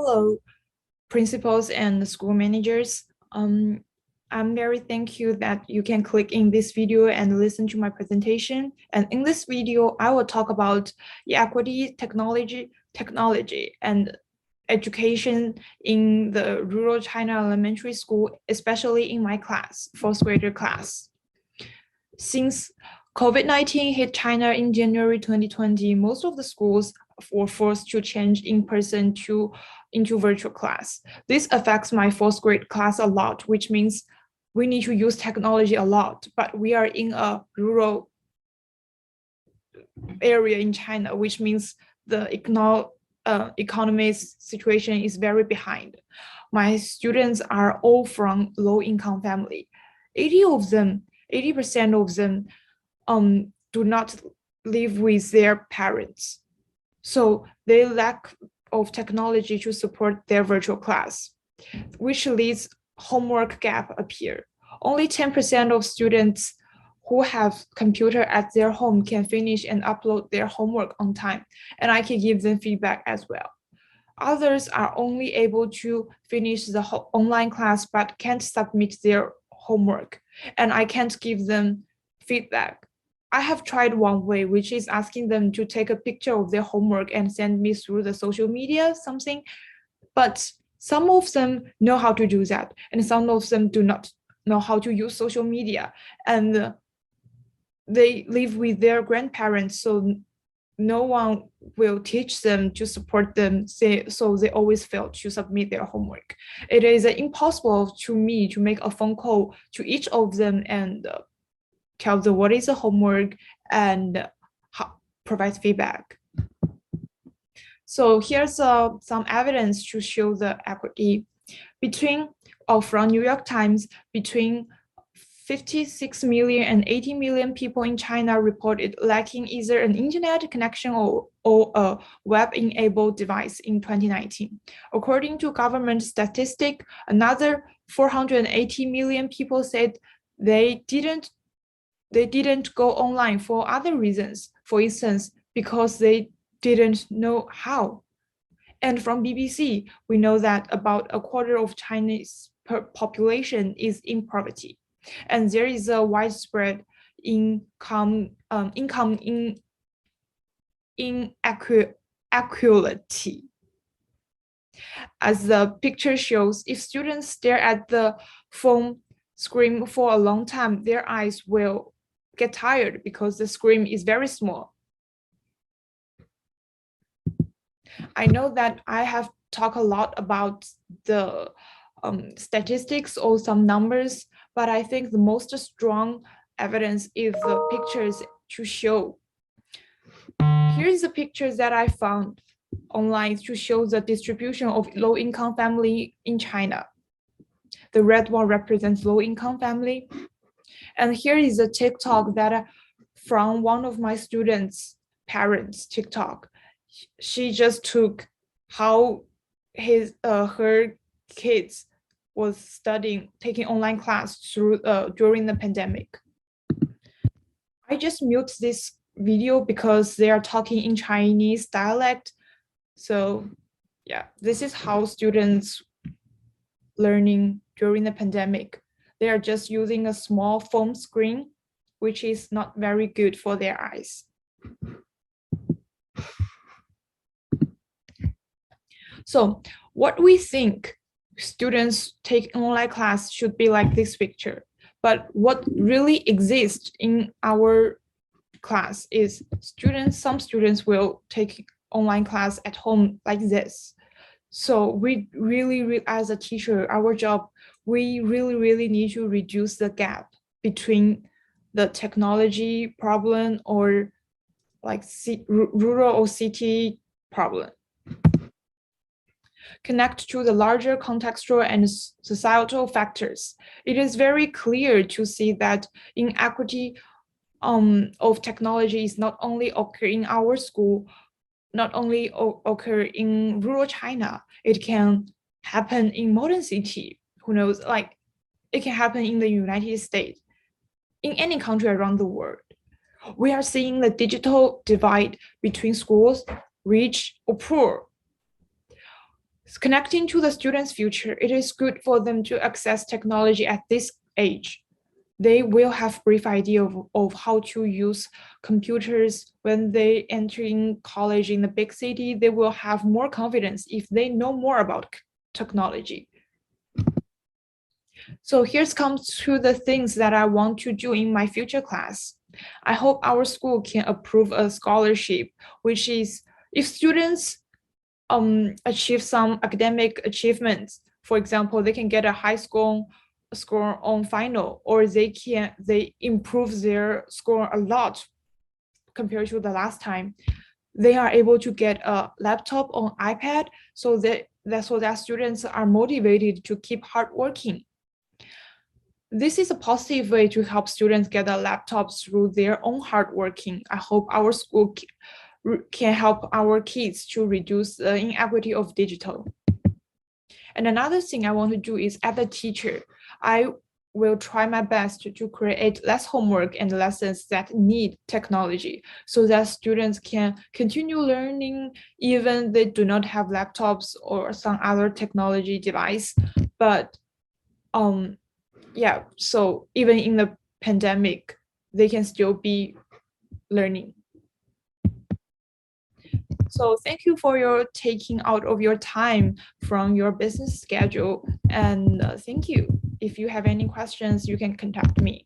Hello, principals and school managers. I'm very thank you that you can click in this video and listen to my presentation. And in this video, I will talk about equity, technology, and education in the rural China elementary school, especially in my class, fourth grader class. Since COVID-19 hit China in January 2020, most of the schools were forced to change in-person into virtual class. This affects my fourth grade class a lot, which means we need to use technology a lot, but we are in a rural area in China, which means the economy's situation is very behind. My students are all from low-income family. 80% of them do not live with their parents. So they lack of technology to support their virtual class, which leads homework gap appear. Only 10% of students who have computer at their home can finish and upload their homework on time, and I can give them feedback as well. Others are only able to finish the online class but can't submit their homework, and I can't give them feedback. I have tried one way, which is asking them to take a picture of their homework and send me through the social media, something. But some of them know how to do that, and some of them do not know how to use social media. And they live with their grandparents, so no one will teach them to support them, so they always fail to submit their homework. It is impossible to me to make a phone call to each of them and tell them what is the homework and provide feedback. So here's some evidence to show the equity from New York Times. Between 56 million and 80 million people in China reported lacking either an internet connection or a web-enabled device in 2019. According to government statistic, another 480 million people said they didn't go online for other reasons, for instance, because they didn't know how. And from BBC, we know that about a quarter of Chinese population is in poverty, and there is a widespread income inequality. As the picture shows, if students stare at the phone screen for a long time, their eyes will get tired because the screen is very small. I know that I have talked a lot about the statistics or some numbers, but I think the most strong evidence is the pictures to show. Here's the pictures that I found online to show the distribution of low-income family in China. The red one represents low-income family. And here is a TikTok that from one of my students' parents' TikTok. She just took how her kids was taking online class through during the pandemic. I just mute this video because they are talking in Chinese dialect. So yeah, this is how students learning during the pandemic. They are just using a small phone screen, which is not very good for their eyes. So what we think students take online class should be like this picture. But what really exists in our class is some students will take online class at home like this. So we really, as a teacher, our job, we really need to reduce the gap between the technology problem or like rural or city problem. Connect to the larger contextual and societal factors. It is very clear to see that inequity of technology is not only occur in our school, not only occur in rural China, it can happen in modern city. Who knows, like it can happen in the United States, in any country around the world. We are seeing the digital divide between schools, rich or poor. Connecting to the students' future, it is good for them to access technology at this age. They will have brief idea of how to use computers when they enter in college in the big city. They will have more confidence if they know more about technology. So here's comes to the things that I want to do in my future class. I hope our school can approve a scholarship, which is if students achieve some academic achievements. For example, they can get a high score on final, or they improve their score a lot compared to the last time. They are able to get a laptop or iPad, so that students are motivated to keep hard working. This is a positive way to help students get a laptop through their own hard working. I hope our school can help our kids to reduce the inequity of digital. And another thing I want to do is, as a teacher, I will try my best to create less homework and lessons that need technology so that students can continue learning even they do not have laptops or some other technology device. But yeah, so even in the pandemic, they can still be learning. So thank you for your taking out of your time from your business schedule. And thank you. If you have any questions, you can contact me.